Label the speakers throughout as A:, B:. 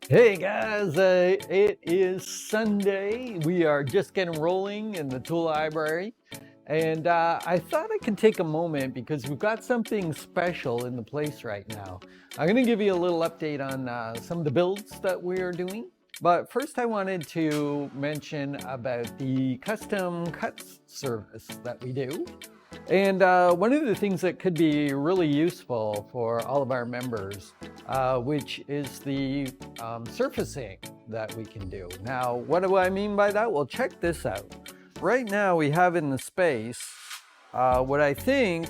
A: Hey guys, it is Sunday. We are just getting rolling in the tool library. And I thought I could take a moment because we've got something special in the place right now. I'm going to give you a little update on some of the builds that we are doing. But first, I wanted to mention about the custom cuts service that we do. And one of the things that could be really useful for all of our members, which is the surfacing that we can do. Now, what do I mean by that? Well, check this out. Right now we have in the space what I think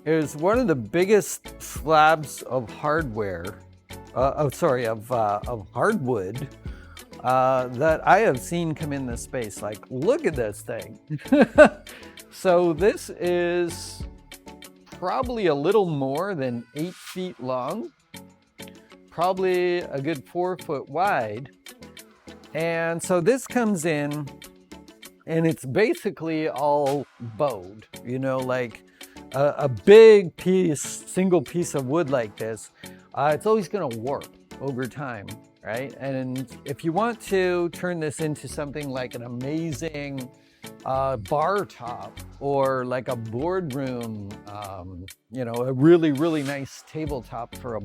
A: is one of the biggest slabs of hardware, of hardwood that I have seen come in this space. Like, look at this thing. So this is probably a little more than 8 feet long, probably a good 4 foot wide. And so this comes in and it's basically all bowed, like a big piece, single piece of wood like this. It's always gonna warp over time, right? And if you want to turn this into something like an amazing bar top or like a boardroom, a really nice tabletop for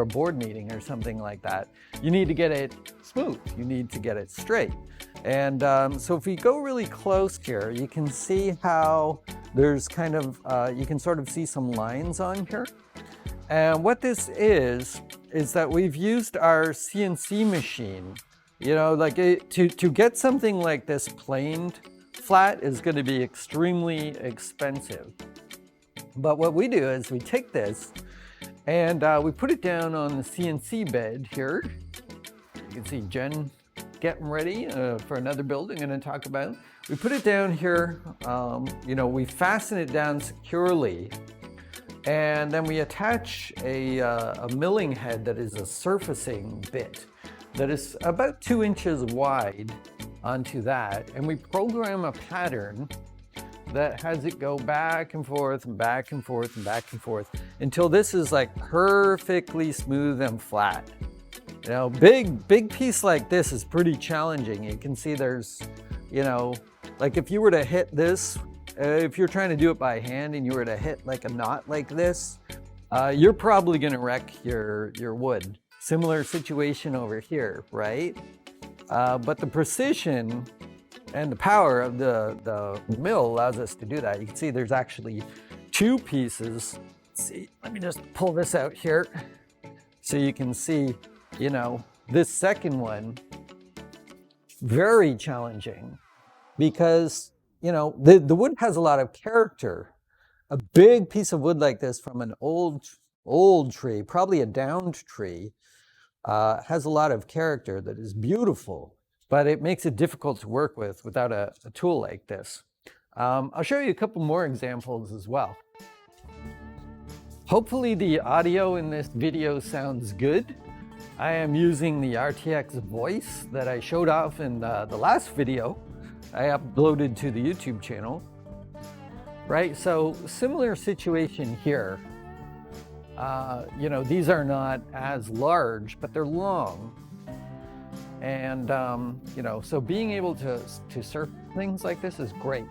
A: a board meeting or something like that, you need to get it smooth. You need to get it straight. And so if we go really close here, you can see how there's kind of, you can sort of see some lines on here. And what this is that we've used our CNC machine, to get something like this planed flat is going to be extremely expensive. But what we do is we take this and we put it down on the CNC bed here. You can see Jen getting ready for another build I'm going to talk about. We put it down here, we fasten it down securely, and then we attach a milling head that is a surfacing bit that is about 2 inches wide onto that, and we program a pattern that has it go back and forth and back and forth and back and forth until this is like perfectly smooth and flat. Big piece like this is pretty challenging. You can see there's, like if you were to hit this, if you're trying to do it by hand and you were to hit like a knot like this, you're probably gonna wreck your wood. Similar situation over here, right? But the precision and the power of the mill allows us to do that. You can see there's actually 2 pieces. Let's see, let me just pull this out here. So you can see, this second one, very challenging because, the wood has a lot of character. A big piece of wood like this from an old tree, probably a downed tree, has a lot of character that is beautiful, but it makes it difficult to work with without a tool like this. I'll show you a couple more examples as well. Hopefully the audio in this video sounds good. I am using the RTX voice that I showed off in the last video I uploaded to the YouTube channel. Right, so similar situation here. These are not as large, but they're long. And, so being able to surf things like this is great.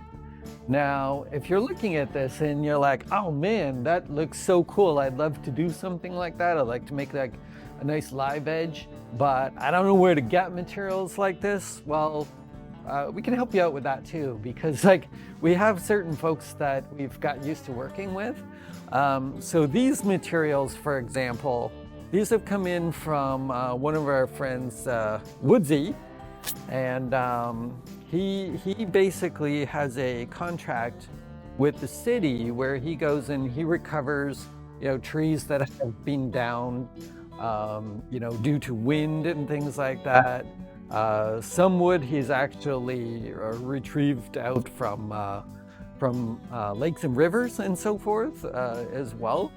A: Now, if you're looking at this and you're like, oh man, that looks so cool. I'd love to do something like that. I'd like to make like a nice live edge, but I don't know where to get materials like this. Well, we can help you out with that too, because like we have certain folks that we've got used to working with. So these materials, for example, these have come in from one of our friends, Woodsy, and he basically has a contract with the city where he goes and he recovers, trees that have been down, due to wind and things like that. Some wood he's actually retrieved out from lakes and rivers and so forth as well.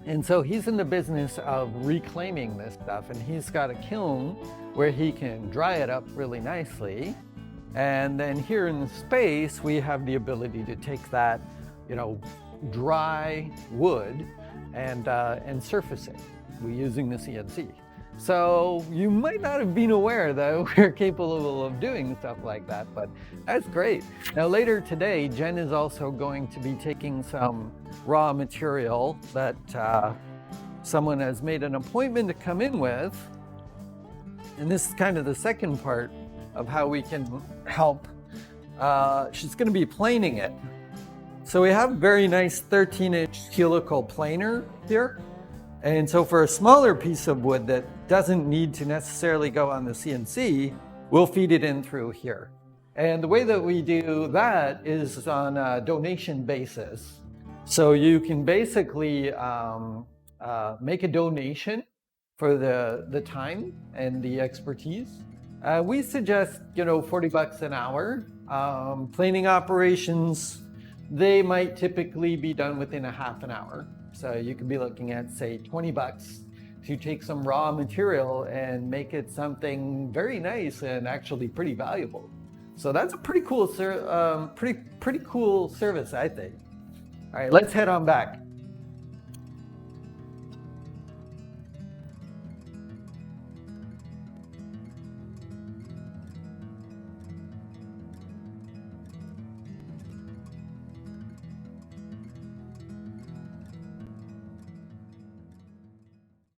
A: And so he's in the business of reclaiming this stuff, and he's got a kiln where he can dry it up really nicely. And then here in the space, we have the ability to take that, dry wood and surface it. We're using the CNC. So you might not have been aware that we're capable of doing stuff like that, but that's great. Now later today, Jen is also going to be taking some raw material that someone has made an appointment to come in with. And this is kind of the second part of how we can help. She's going to be planing it. So we have a very nice 13-inch helical planer here. And so for a smaller piece of wood that doesn't need to necessarily go on the CNC, we'll feed it in through here. And the way that we do that is on a donation basis. So you can basically make a donation for the time and the expertise. We suggest, $40 an hour. Planing operations, they might typically be done within a half an hour. So you could be looking at, say, $20 to take some raw material and make it something very nice and actually pretty valuable. So that's a pretty cool, pretty cool service, I think. All right, let's head on back.